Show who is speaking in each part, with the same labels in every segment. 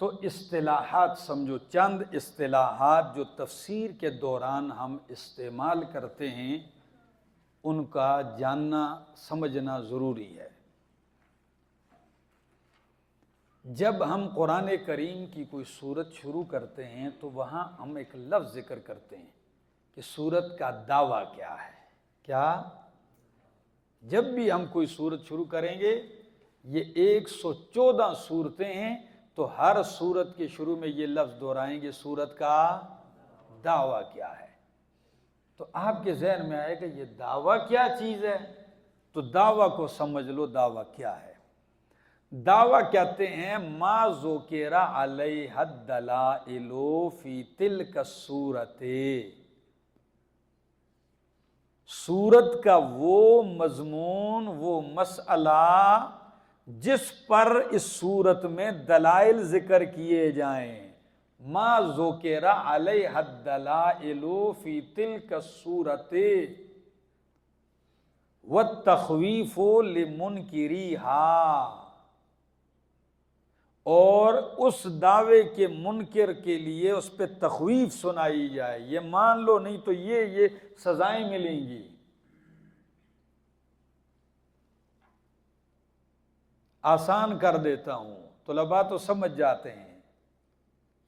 Speaker 1: تو اصطلاحات سمجھو، چند اصطلاحات جو تفسیر کے دوران ہم استعمال کرتے ہیں ان کا جاننا سمجھنا ضروری ہے۔ جب ہم قرآن کریم کی کوئی سورت شروع کرتے ہیں تو وہاں ہم ایک لفظ ذکر کرتے ہیں کہ سورت کا دعویٰ کیا ہے۔ کیا؟ جب بھی ہم کوئی سورت شروع کریں گے، یہ 114 سورتیں ہیں، تو ہر سورت کے شروع میں یہ لفظ دہرائیں گے، سورت کا دعویٰ کیا ہے۔ تو آپ کے ذہن میں آئے کہ یہ دعویٰ کیا چیز ہے، تو دعویٰ کو سمجھ لو، دعویٰ کیا ہے۔ دعویٰ کہتے ہیں ما ذکر علیہ الدلائل فی تلک الصورت، سورت کا وہ مضمون، وہ مسئلہ جس پر اس سورت میں دلائل ذکر کیے جائیں۔ ما ذکر علیہ الدلائل فی تلک الصورت والتخویف لمنکریہا، اور اس دعوے کے منکر کے لیے اس پہ تخویف سنائی جائے، یہ مان لو نہیں تو یہ سزائیں ملیں گی۔ آسان کر دیتا ہوں، طلباء تو سمجھ جاتے ہیں،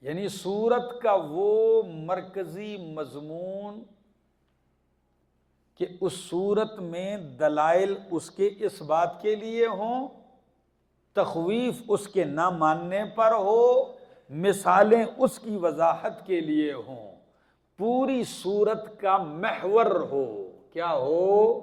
Speaker 1: یعنی سورت کا وہ مرکزی مضمون کہ اس سورت میں دلائل اس کے اس بات کے لیے ہوں، تخویف اس کے نہ ماننے پر ہو، مثالیں اس کی وضاحت کے لیے ہوں، پوری سورت کا محور ہو۔ کیا ہو؟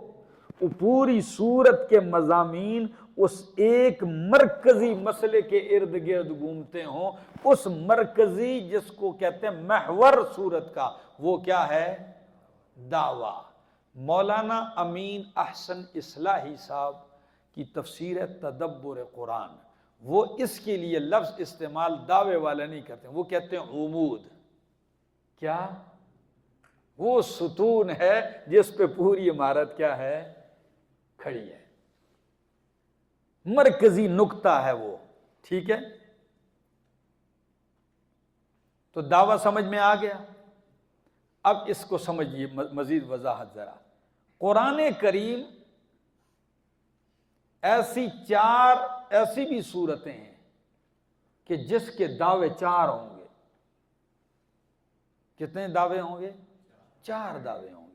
Speaker 1: پوری سورت کے مضامین اس ایک مرکزی مسئلے کے ارد گرد گھومتے ہوں، اس مرکزی جس کو کہتے ہیں محور سورت کا، وہ کیا ہے؟ دعویٰ۔ مولانا امین احسن اصلاحی صاحب کی تفسیر ہے تدبر قرآن، وہ اس کے لیے لفظ استعمال دعوے والا نہیں کرتے، وہ کہتے ہیں عمود۔ کیا؟ وہ ستون ہے جس پہ پوری عمارت کیا ہے؟ کھڑی ہے، مرکزی نقطہ ہے وہ۔ ٹھیک ہے، تو دعویٰ سمجھ میں آ گیا۔ اب اس کو سمجھیے مزید وضاحت ذرا۔ قرآن کریم ایسی بھی صورتیں ہیں کہ جس کے دعوے 4 ہوں گے۔ کتنے دعوے ہوں گے؟ 4 دعوے ہوں گے۔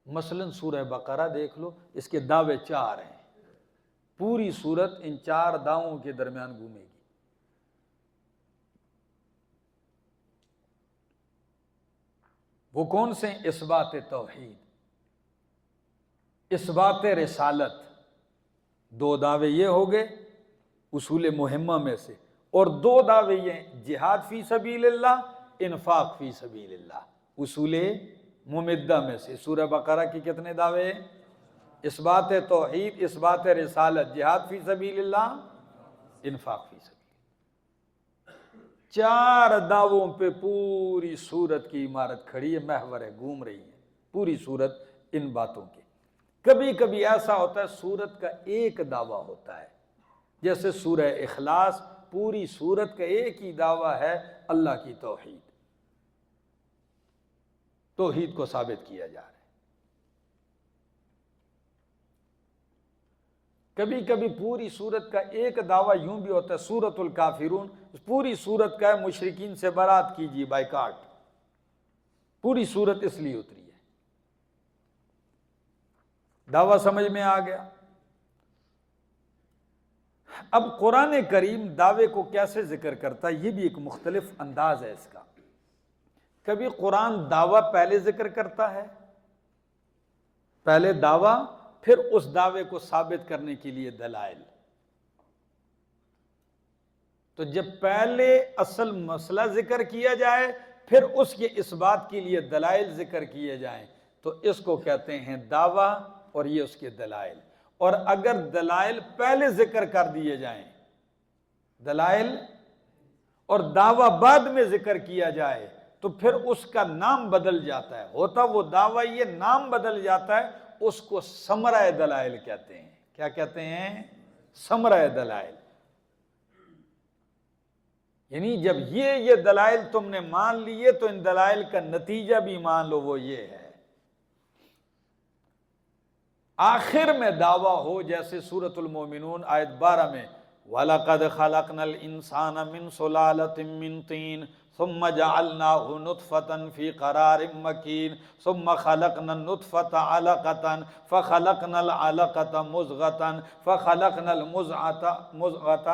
Speaker 1: مثلا سورہ بقرہ دیکھ لو، اس کے دعوے 4 ہیں، پوری سورت ان 4 دعووں کے درمیان گھومے گی۔ وہ کون سے ہیں؟ اثبات توحید، اثبات رسالت، 2 دعوے یہ ہو گئے اصول مہمہ میں سے، اور 2 دعوے یہ ہیں، جہاد فی سبیل اللہ، انفاق فی سبیل اللہ، اصول ممدہ میں سے۔ سورہ بقرہ کی کتنے دعوے ہیں؟ اثبات توحید، اثبات رسالت، جہاد فی سبیل اللہ، انفاق فی سبیل اللہ۔ 4 دعووں پہ پوری سورت کی عمارت کھڑی ہے، محور ہے، گھوم رہی ہے پوری سورت ان باتوں کے۔ کبھی کبھی ایسا ہوتا ہے سورت کا ایک دعویٰ ہوتا ہے، جیسے سورہ اخلاص، پوری سورت کا ایک ہی دعویٰ ہے، اللہ کی توحید، توحید کو ثابت کیا جا رہا ہے۔ کبھی کبھی پوری سورت کا ایک دعویٰ یوں بھی ہوتا ہے، سورۃ الکافرون، پوری سورت کا ہے مشرکین سے برات کیجیے، بائیکاٹ، پوری سورت اس لیے اتری ہے۔ دعویٰ سمجھ میں آ گیا؟ اب قرآن کریم دعوے کو کیسے ذکر کرتا ہے، یہ بھی ایک مختلف انداز ہے اس کا۔ کبھی قرآن دعویٰ پہلے ذکر کرتا ہے، پہلے دعویٰ، پھر اس دعوے کو ثابت کرنے کے لیے دلائل۔ تو جب پہلے اصل مسئلہ ذکر کیا جائے، پھر اس کے اس بات کے لیے دلائل ذکر کیے جائیں، تو اس کو کہتے ہیں دعویٰ، اور یہ اس کے دلائل۔ اور اگر دلائل پہلے ذکر کر دیے جائیں، دلائل اور دعویٰ بعد میں ذکر کیا جائے، تو پھر اس کا نام بدل جاتا ہے، ہوتا وہ دعویٰ، یہ نام بدل جاتا ہے، اس کو ثمرہ دلائل کہتے ہیں۔ کیا کہتے ہیں؟ ثمرہ دلائل۔ یعنی جب یہ دلائل تم نے مان لیے تو ان دلائل کا نتیجہ بھی مان لو، وہ یہ ہے۔ آخر میں دعویٰ ہو جیسے سورۃ المومنون آیت 12 میں وَلَقَدْ خَلَقْنَا الْإِنسَانَ مِنْ صُلَالَةٍ مِّن طِينٍ ثُمَّ جَعَلْنَاهُ نُطْفَةً فِي قَرَارٍ مَّكِينٍ ثُمَّ خَلَقْنَا النُّطْفَةَ عَلَقَةً فَخَلَقْنَا الْعَلَقَةَ مُضْغَةً فَخَلَقْنَا الْمُضْغَةَ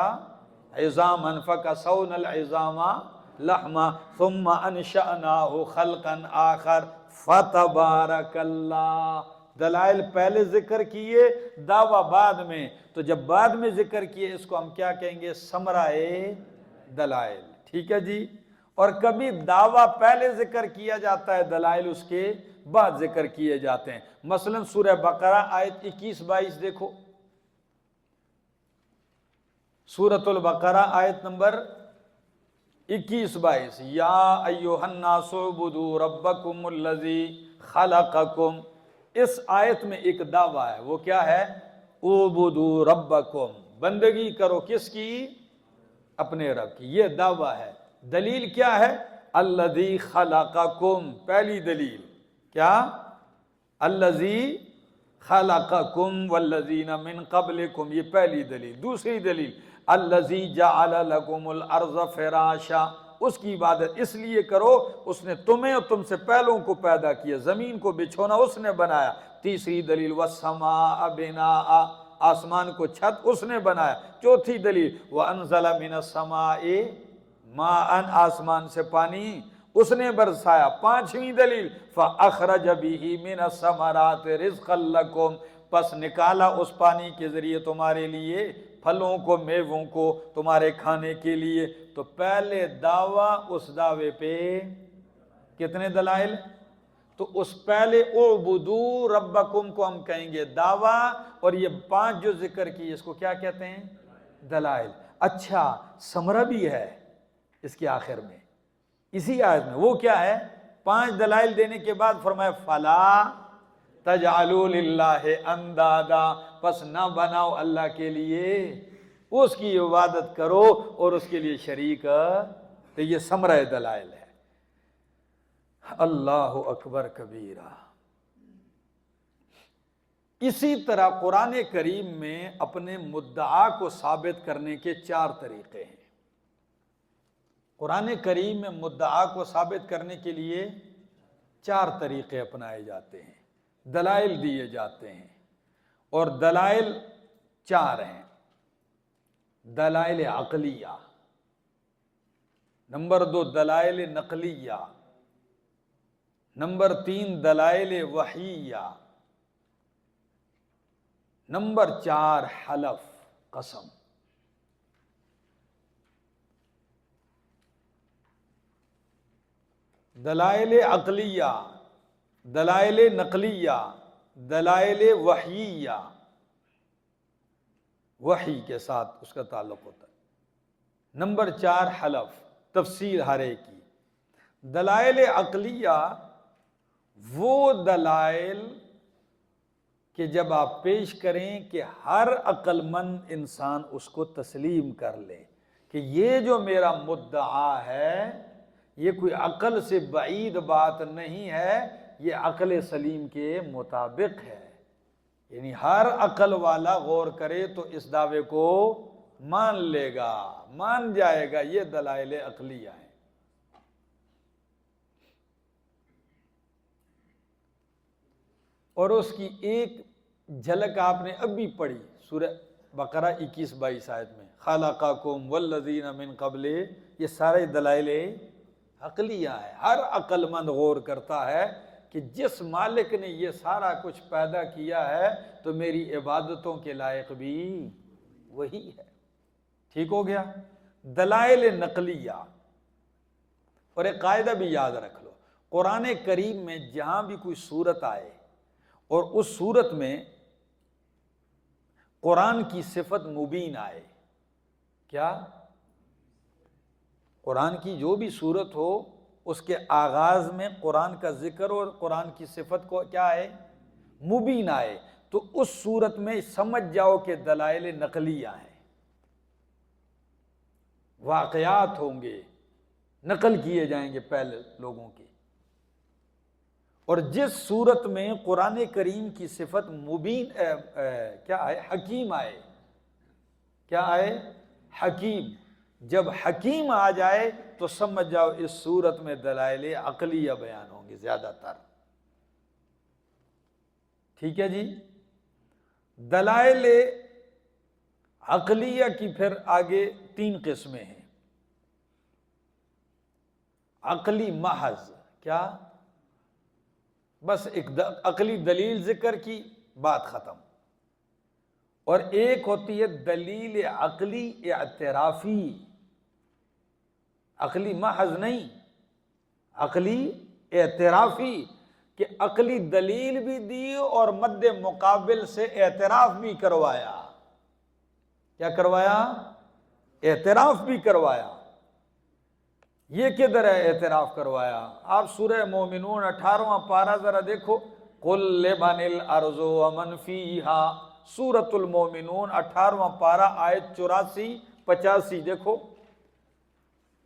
Speaker 1: عِظَامًا فَكَسَوْنَا الْعِظَامَ لَحْمًا ثُمَّ أَنشَأْنَاهُ خَلْقًا آخَرَ فَتَبَارَكَ اللَّهُ۔ دلائل پہلے ذکر کیے، دعویٰ بعد میں، تو جب بعد میں ذکر کیے اس کو ہم کیا کہیں گے؟ ثمرہ دلائل، ٹھیک ہے جی۔ اور کبھی دعویٰ پہلے ذکر کیا جاتا ہے، دلائل اس کے بعد ذکر کیے جاتے ہیں۔ مثلا سورہ بقرہ آیت 21-22 دیکھو، سورۃ البقرہ آیت نمبر 21-22، یا ایھا الناس اعبدوا ربکم الذی خلقکم۔ اس آیت میں ایک دعویٰ ہے، وہ کیا ہے؟ اعبدوا ربکم، بندگی کرو کس کی؟ اپنے رب کی، یہ دعویٰ ہے۔ دلیل کیا ہے؟ الذی خلقکم، پہلی دلیل کیا؟ الذی خلقکم والذین من قبلکم، یہ پہلی دلیل۔ دوسری دلیل الذی جعل لکم الارض فراشا، اس کی عبادت اس لیے کرو، اس نے تمہیں اور تم سے پہلوں کو پیدا کیا، زمین کو بچھونا اس نے بنایا۔ تیسری دلیل والسماء بناء، آسمان کو چھت اس نے بنایا۔ چوتھی دلیل وانزل من السماء ماء، آسمان سے پانی اس نے برسایا۔ پانچویں دلیل فاخرج به من الثمرات رزقا لکم، پس نکالا اس پانی کے ذریعے تمہارے لیے پھلوں کو، میووں کو، تمہارے کھانے کے لیے۔ تو پہلے دعویٰ، اس دعوے پہ کتنے دلائل؟ تو اس پہلے اعبدوا ربکم کو ہم کہیں گے دعویٰ، اور یہ 5 جو ذکر کی اس کو کیا کہتے ہیں؟ دلائل۔ اچھا، ثمرہ بھی ہے اس کے آخر میں، اسی آیت میں، وہ کیا ہے؟ 5 دلائل دینے کے بعد فرمایا فَلَا تَجْعَلُوا لِلَّهِ أَنْدَادًا، پس نہ بناؤ اللہ کے لیے، اس کی عبادت کرو اور اس کے لیے شریک۔ تو یہ ثمرہ دلائل ہے۔ اللہ اکبر کبیرہ۔ اسی طرح قرآن کریم میں اپنے مدعا کو ثابت کرنے کے 4 طریقے ہیں۔ قرآن کریم میں مدعا کو ثابت کرنے کے لیے 4 طریقے اپنائے جاتے ہیں، دلائل دیے جاتے ہیں، اور دلائل 4 ہیں۔ دلائل عقلیہ، نمبر 2 دلائل نقلیہ، نمبر 3 دلائل وحیہ، نمبر 4 حلف، قسم۔ دلائل عقلیہ، دلائل نقلیہ، دلائل وحیہ، وحی کے ساتھ اس کا تعلق ہوتا ہے۔ نمبر 4 حلف، تفسیر ہر ایک کی۔ دلائل عقلیہ وہ دلائل کہ جب آپ پیش کریں کہ ہر عقل مند انسان اس کو تسلیم کر لے کہ یہ جو میرا مدعا ہے یہ کوئی عقل سے بعید بات نہیں ہے، یہ عقل سلیم کے مطابق ہے۔ یعنی ہر عقل والا غور کرے تو اس دعوے کو مان لے گا، مان جائے گا۔ یہ دلائل عقلیہ ہیں۔ اور اس کی ایک جھلک آپ نے اب بھی پڑھی سورہ بقرہ 21-22 آیت میں، خلقکم والذین من قبل، یہ سارے دلائل عقلیہ ہے۔ ہر عقل مند غور کرتا ہے کہ جس مالک نے یہ سارا کچھ پیدا کیا ہے تو میری عبادتوں کے لائق بھی وہی ہے۔ ٹھیک ہو گیا؟ دلائل نقلیہ۔ اور ایک قاعدہ بھی یاد رکھ لو، قرآن کریم میں جہاں بھی کوئی صورت آئے اور اس صورت میں قرآن کی صفت مبین آئے، کیا؟ قرآن کی جو بھی صورت ہو اس کے آغاز میں قرآن کا ذکر اور قرآن کی صفت کو کیا ہے؟ مبین آئے، تو اس صورت میں سمجھ جاؤ کہ دلائل نقلیہ ہیں، واقعات ہوں گے، نقل کیے جائیں گے پہلے لوگوں کے۔ اور جس صورت میں قرآن کریم کی صفت مبین کیا آئے؟ حکیم آئے۔ کیا آئے؟ حکیم۔ جب حکیم آ جائے تو سمجھ جاؤ اس صورت میں دلائل عقلیہ بیان ہوں گے زیادہ تر۔ ٹھیک ہے جی؟ دلائل عقلیہ کی پھر آگے 3 قسمیں ہیں۔ عقلی محض، کیا؟ بس ایک عقلی دلیل ذکر کی، بات ختم۔ اور ایک ہوتی ہے دلیل عقلی اعترافی، عقلی محض نہیں، عقلی اعترافی، کہ عقلی دلیل بھی دی اور مد مقابل سے اعتراف بھی کروایا۔ کیا کروایا؟ اعتراف بھی کروایا۔ یہ کدھر ہے اعتراف کروایا؟ آپ سورہ مومنون 18واں پارہ ذرا دیکھو، قُلْ لِمَنِ الْأَرْضُ وَمَنْ فِيهَا، سورۃ المومنون 18واں پارہ آیت 84-85 دیکھو۔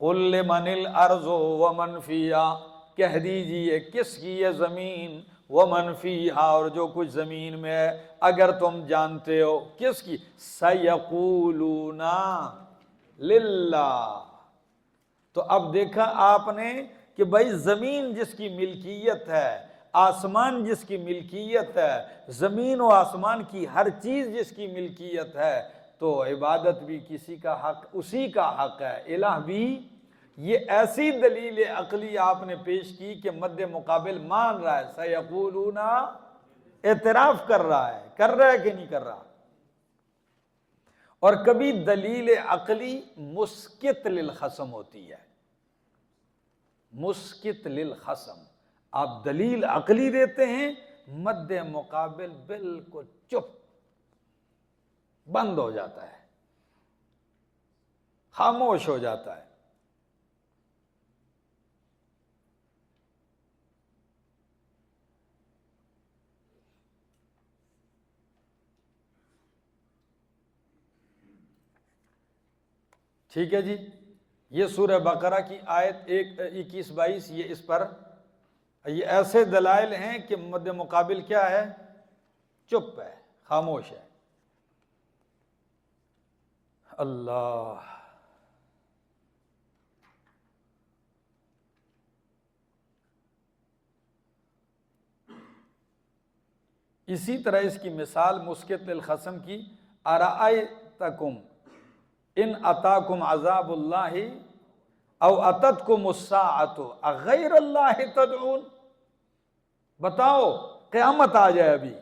Speaker 1: قُلْ لِمَنِ الْأَرْضُ وَمَنْ فِيهَا، کہہ دیجئے کس کی یہ زمین، وَمَنْ فِيهَا، اور جو کچھ زمین میں ہے، اگر تم جانتے ہو کس کی، سَيَقُولُونَ لِلَّهِ۔ تو اب دیکھا آپ نے کہ بھائی زمین جس کی ملکیت ہے، آسمان جس کی ملکیت ہے، زمین و آسمان کی ہر چیز جس کی ملکیت ہے، تو عبادت بھی کسی کا حق، اسی کا حق ہے، الہ بھی۔ یہ ایسی دلیل عقلی آپ نے پیش کی کہ مد مقابل مان رہا ہے، سیقولون، اعتراف کر رہا ہے کہ نہیں کر رہا۔ اور کبھی دلیل عقلی مسکت للخصم ہوتی ہے، مسکت للخصم، آپ دلیل عقلی دیتے ہیں، مد مقابل بالکل چپ، بند ہو جاتا ہے، خاموش ہو جاتا ہے۔ ٹھیک ہے جی؟ یہ سورہ بقرہ کی آیت 21-22، یہ اس پر، یہ ایسے دلائل ہیں کہ مد مقابل کیا ہے؟ چپ ہے، خاموش ہے۔ اللہ، اسی طرح اس کی مثال مسکت للخصم کی، ارأیتکم ان اتاکم عذاب اللہ او اتتکم الساعۃ اغیر اللہ تدعون، بتاؤ قیامت آ جائے، ابھی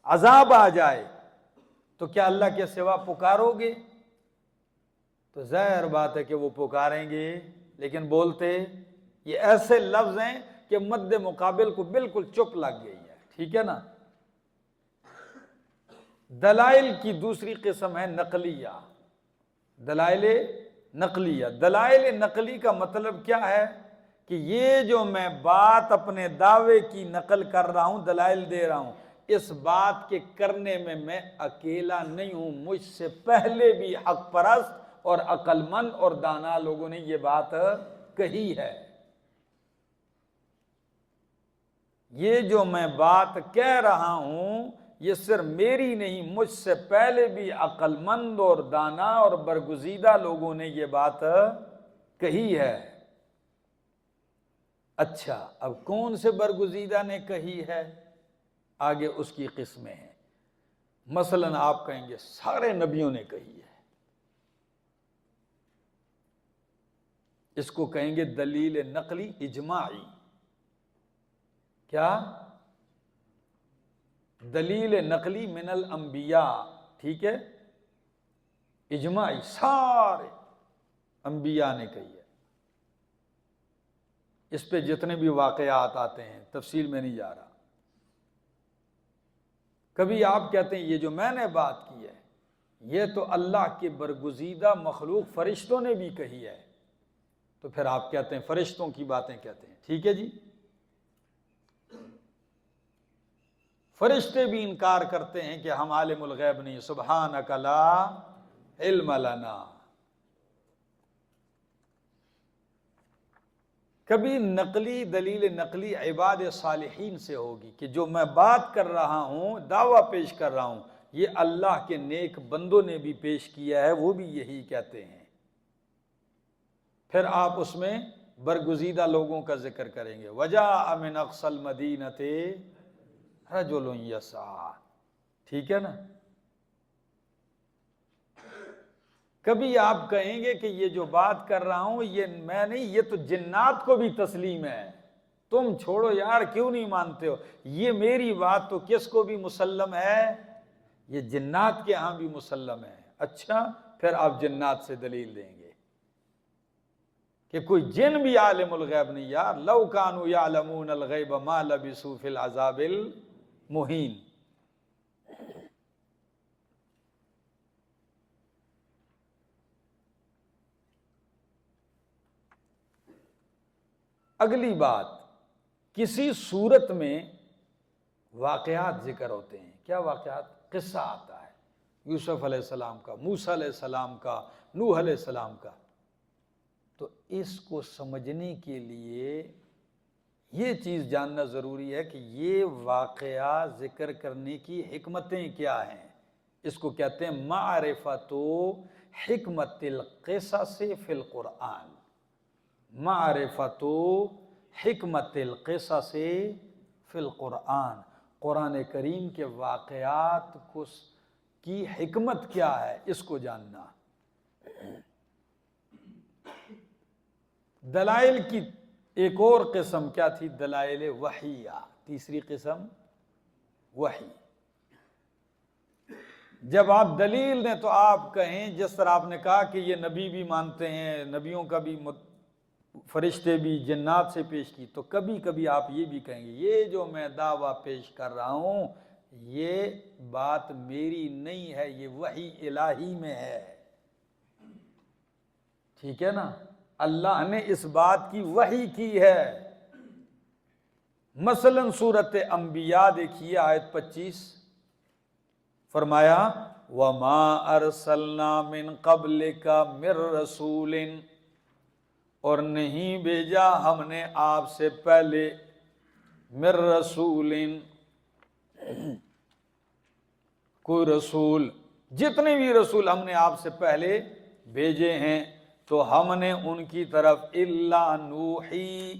Speaker 1: عذاب آ جائے، تو کیا اللہ کے سوا پکارو گے؟ تو ظاہر بات ہے کہ وہ پکاریں گے، لیکن بولتے، یہ ایسے لفظ ہیں کہ مد مقابل کو بالکل چپ لگ گئی ہے۔ ٹھیک ہے نا؟ دلائل کی دوسری قسم ہے نقلیہ، دلائل نقلیہ۔ دلائل نقلی کا مطلب کیا ہے؟ کہ یہ جو میں بات اپنے دعوے کی نقل کر رہا ہوں، دلائل دے رہا ہوں، اس بات کے کرنے میں اکیلا نہیں ہوں، مجھ سے پہلے بھی حق پرست اور عقل مند اور دانا لوگوں نے یہ بات کہی ہے۔ یہ جو میں بات کہہ رہا ہوں، یہ صرف میری نہیں، مجھ سے پہلے بھی عقل مند اور دانا اور برگزیدہ لوگوں نے یہ بات کہی ہے۔ اچھا، اب کون سے برگزیدہ نے کہی ہے؟ آگے اس کی قسمیں ہیں۔ مثلا آپ کہیں گے سارے نبیوں نے کہی ہے، اس کو کہیں گے دلیل نقلی اجماعی۔ کیا؟ دلیل نقلی من الانبیاء، ٹھیک ہے، اجماعی، سارے انبیاء نے کہی ہے۔ اس پہ جتنے بھی واقعات آتے ہیں، تفصیل میں نہیں جا رہا۔ کبھی آپ کہتے ہیں یہ جو میں نے بات کی ہے، یہ تو اللہ کے برگزیدہ مخلوق فرشتوں نے بھی کہی ہے، تو پھر آپ کہتے ہیں فرشتوں کی باتیں کہتے ہیں۔ ٹھیک ہے جی؟ فرشتے بھی انکار کرتے ہیں کہ ہم عالم الغیب نہیں، سبحانک لا علم لنا۔ کبھی نقلی دلیل نقلی عباد صالحین سے ہوگی کہ جو میں بات کر رہا ہوں، دعویٰ پیش کر رہا ہوں، یہ اللہ کے نیک بندوں نے بھی پیش کیا ہے، وہ بھی یہی کہتے ہیں۔ پھر آپ اس میں برگزیدہ لوگوں کا ذکر کریں گے، وَجَاءَ مِنْ أَقْصَى الْمَدِينَةِ رَجُلٌ يَسْعَىٰ، ٹھیک ہے نا؟ کبھی آپ کہیں گے کہ یہ جو بات کر رہا ہوں یہ میں نہیں، یہ تو جنات کو بھی تسلیم ہے، تم چھوڑو یار، کیوں نہیں مانتے ہو؟ یہ میری بات تو کس کو بھی مسلم ہے؟ یہ جنات کے ہاں بھی مسلم ہے۔ اچھا، پھر آپ جنات سے دلیل دیں گے کہ کوئی جن بھی عالم الغیب نہیں یار، لو کانوا یعلمون الغیب ما لبثوا فی العذاب المہین۔ اگلی بات، کسی صورت میں واقعات ذکر ہوتے ہیں۔ کیا واقعات؟ قصہ آتا ہے یوسف علیہ السلام کا، موسیٰ علیہ السلام کا، نوح علیہ السلام کا۔ تو اس کو سمجھنے کے لیے یہ چیز جاننا ضروری ہے کہ یہ واقعہ ذکر کرنے کی حکمتیں کیا ہیں۔ اس کو کہتے ہیں معرفت حکمت القصص فی القرآن، معرفت حکمت القصص فی القرآن، قرآن کریم کے واقعات کی حکمت کیا ہے، اس کو جاننا۔ دلائل کی ایک اور قسم کیا تھی؟ دلائل وحیہ، تیسری قسم وحی۔ جب آپ دلیل دیں تو آپ کہیں، جس طرح آپ نے کہا کہ یہ نبی بھی مانتے ہیں، نبیوں کا بھی، فرشتے بھی، جنات سے پیش کی، تو کبھی کبھی آپ یہ بھی کہیں گے یہ جو میں دعویٰ پیش کر رہا ہوں یہ بات میری نہیں ہے، یہ وحی الہی میں ہے، ٹھیک ہے نا؟ اللہ نے اس بات کی وحی کی ہے۔ مثلا سورۃ انبیاء دیکھیے آیت 25، فرمایا وَمَا أَرْسَلْنَا مِن قَبْلِكَ مِن رَّسُولٍ، اور نہیں بھیجا ہم نے آپ سے پہلے، مِن رسول، کوئی رسول، جتنے بھی رسول ہم نے آپ سے پہلے بھیجے ہیں تو ہم نے ان کی طرف الا نوحی،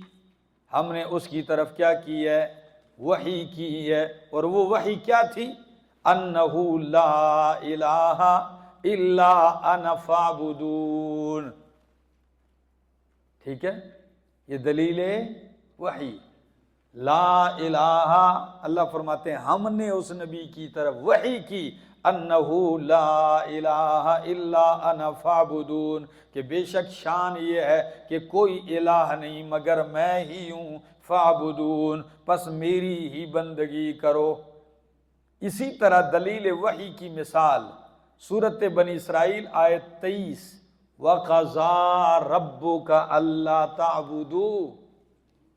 Speaker 1: ہم نے اس کی طرف کیا کی ہے؟ وحی کی ہے۔ اور وہ وحی کیا تھی؟ انہ لا الہ الا انا فاعبدون، ٹھیک ہے؟ یہ دلیل وحی، لا الہ، اللہ فرماتے ہیں ہم نے اس نبی کی طرف وحی کی، انہ لا الہ الا انا فاعبدون، کہ بے شک شان یہ ہے کہ کوئی الہ نہیں مگر میں ہی ہوں، فاعبدون، پس میری ہی بندگی کرو۔ اسی طرح دلیل وحی کی مثال سورۃ بنی اسرائیل آیت 23، وَقَضَىٰ رَبُّكَ أَلَّا تَعْبُدُوا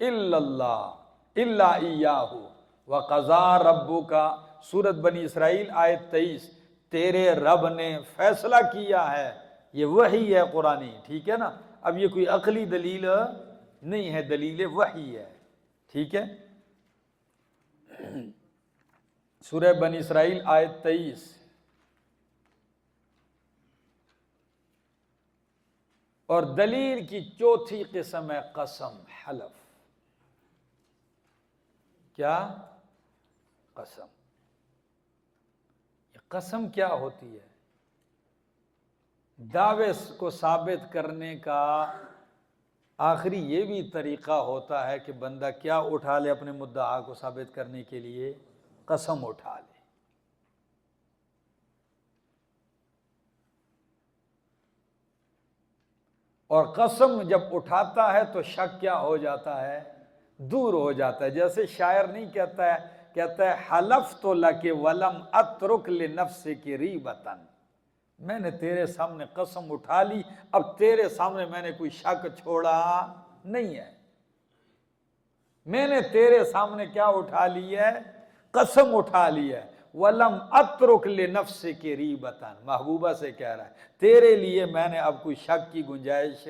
Speaker 1: إِلَّا اللَّهَ إِلَّا إِيَّاهُ، وَقَضَىٰ رَبُّكَ، سورۃ بنی اسرائیل آیت 23، تیرے رب نے فیصلہ کیا ہے، یہ وحی ہے قرآنی، ٹھیک ہے نا؟ اب یہ کوئی عقلی دلیل نہیں ہے، دلیل وحی ہے، ٹھیک ہے؟ سورہ بنی اسرائیل آیت 23، اور دلیل کی چوتھی قسم ہے قسم، حلف۔ کیا؟ قسم۔ یہ قسم کیا ہوتی ہے؟ دعوے کو ثابت کرنے کا آخری یہ بھی طریقہ ہوتا ہے کہ بندہ کیا اٹھا لے اپنے مدعا کو ثابت کرنے کے لیے؟ قسم اٹھا لے۔ اور قسم جب اٹھاتا ہے تو شک کیا ہو جاتا ہے؟ دور ہو جاتا ہے۔ جیسے شاعر نہیں کہتا ہے حلفت لک ولم اترک لنفسک ریبۃ، میں نے تیرے سامنے قسم اٹھا لی، اب تیرے سامنے میں نے کوئی شک چھوڑا نہیں ہے، میں نے تیرے سامنے کیا اٹھا لی ہے؟ قسم اٹھا لی ہے۔ وَلَمْ أَتْرُكْ لِنَفْسِكَ رِيبَةً، محبوبہ سے کہہ رہا ہے تیرے لیے میں نے اب کوئی شک کی گنجائش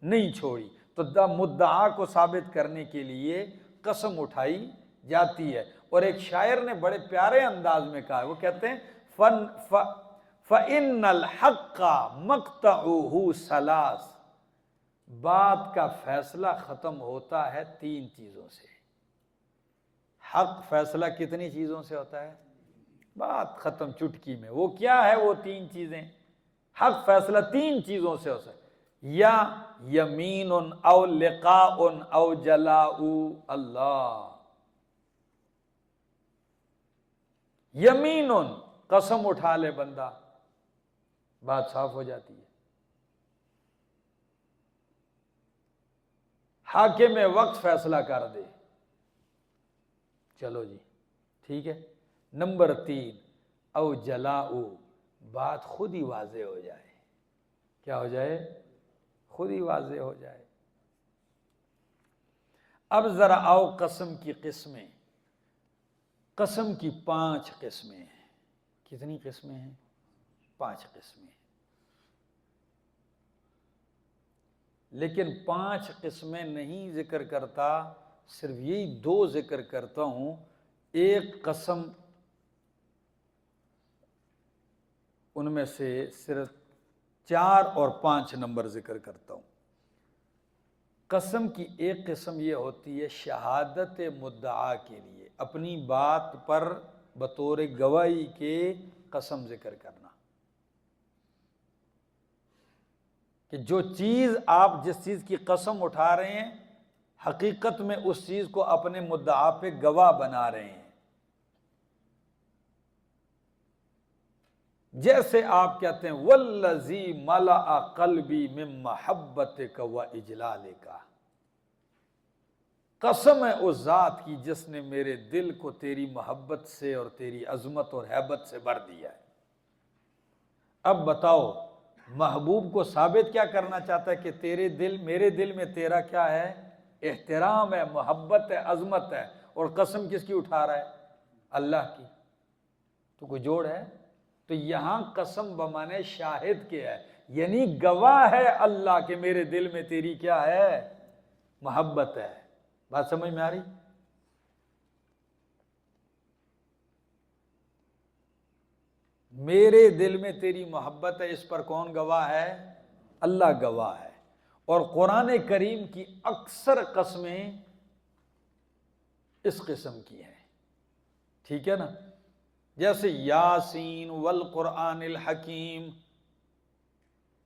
Speaker 1: نہیں چھوڑی، تو مدعا کو ثابت کرنے کے لیے قسم اٹھائی جاتی ہے۔ اور ایک شاعر نے بڑے پیارے انداز میں کہا ہے، وہ کہتے ہیں فَإِنَّ الْحَقَّ مَقْطَعُهُ ثَلَاث، بات کا فیصلہ ختم ہوتا ہے 3 چیزوں سے۔ حق فیصلہ کتنی چیزوں سے ہوتا ہے؟ بات ختم چٹکی میں۔ وہ کیا ہے وہ 3 چیزیں؟ حق فیصلہ 3 چیزوں سے ہوتا ہے، یا یمین او لقاء او جلاء اللہ۔ یمین، قسم اٹھا لے بندہ، بات صاف ہو جاتی ہے۔ حاکم وقت فیصلہ کر دے، چلو جی ٹھیک ہے۔ نمبر 3، او جلاء، بات خود ہی واضح ہو جائے۔ کیا ہو جائے؟ خود ہی واضح ہو جائے۔ اب ذرا آؤ قسم کی قسمیں۔ قسم کی 5 قسمیں ہیں۔ کتنی قسمیں ہیں؟ 5 قسمیں۔ لیکن 5 قسمیں نہیں ذکر کرتا، صرف یہی 2 ذکر کرتا ہوں۔ ایک قسم ان میں سے صرف 4 اور 5 نمبر ذکر کرتا ہوں۔ قسم کی ایک قسم یہ ہوتی ہے شہادت مدعا کے لیے، اپنی بات پر بطور گواہی کے قسم ذکر کرنا، کہ جو چیز آپ جس چیز کی قسم اٹھا رہے ہیں، حقیقت میں اس چیز کو اپنے مدعا پہ گواہ بنا رہے ہیں۔ جیسے آپ کہتے ہیں والذی ملأ قلبی من محبتک و اجلالک، قسم ہے اس ذات کی جس نے میرے دل کو تیری محبت سے اور تیری عظمت اور ہیبت سے بھر دیا ہے۔ اب بتاؤ محبوب کو ثابت کیا کرنا چاہتا ہے؟ کہ تیرے دل، میرے دل میں تیرا کیا ہے؟ احترام ہے، محبت ہے، عظمت ہے۔ اور قسم کس کی اٹھا رہا ہے؟ اللہ کی۔ تو کوئی جوڑ ہے؟ تو یہاں قسم بمانے شاہد کے ہے، یعنی گواہ ہے اللہ کہ میرے دل میں تیری کیا ہے؟ محبت ہے۔ بات سمجھ میں آ رہی؟ میرے دل میں تیری محبت ہے، اس پر کون گواہ ہے؟ اللہ گواہ ہے۔ اور قرآن کریم کی اکثر قسمیں اس قسم کی ہیں، ٹھیک ہے نا؟ جیسے یاسین والقرآن الحکیم،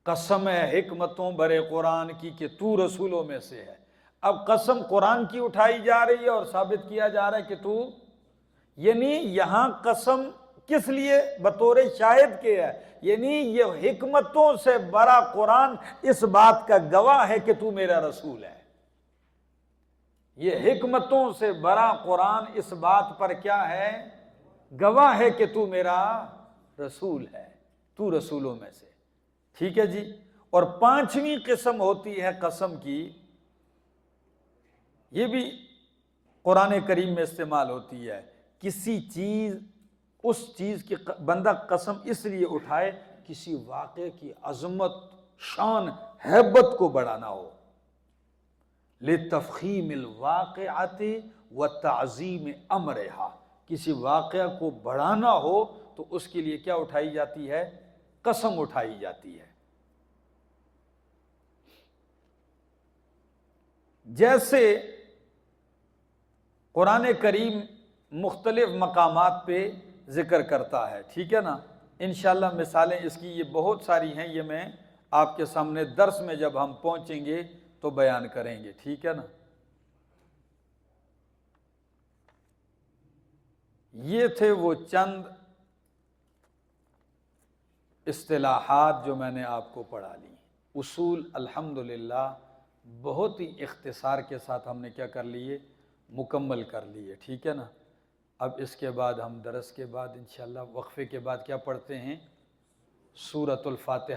Speaker 1: قسم ہے حکمتوں برے قرآن کی کہ تو رسولوں میں سے ہے۔ اب قسم قرآن کی اٹھائی جا رہی ہے اور ثابت کیا جا رہا ہے کہ تو، یعنی یہاں قسم کس لیے؟ بطور شاہد کے ہے، یعنی یہ حکمتوں سے بڑا قرآن اس بات کا گواہ ہے کہ تو میرا رسول ہے۔ یہ حکمتوں سے بڑا قرآن اس بات پر کیا ہے؟ گواہ ہے کہ تو میرا رسول ہے، تو رسولوں میں سے، ٹھیک ہے جی۔ اور 5ویں قسم ہوتی ہے قسم کی، یہ بھی قرآن کریم میں استعمال ہوتی ہے۔ کسی چیز، اس چیز کی بندہ قسم اس لیے اٹھائے کسی واقعے کی عظمت، شان، ہیبت کو بڑھانا ہو، لتفخیم الواقعۃ وتعظیم امرہا، کسی واقعہ کو بڑھانا ہو تو اس کے لیے کیا اٹھائی جاتی ہے؟ قسم اٹھائی جاتی ہے۔ جیسے قرآن کریم مختلف مقامات پہ ذکر کرتا ہے، ٹھیک ہے نا؟ انشاءاللہ مثالیں اس کی یہ بہت ساری ہیں، یہ میں آپ کے سامنے درس میں جب ہم پہنچیں گے تو بیان کریں گے، ٹھیک ہے نا؟ یہ تھے وہ چند اصطلاحات جو میں نے آپ کو پڑھا لی۔ اصول الحمدللہ بہت ہی اختصار کے ساتھ ہم نے کیا کر لیے؟ مکمل کر لیے، ٹھیک ہے نا؟ اب اس کے بعد ہم درس کے بعد انشاءاللہ وقفے کے بعد کیا پڑھتے ہیں؟ سورۃ الفاتحہ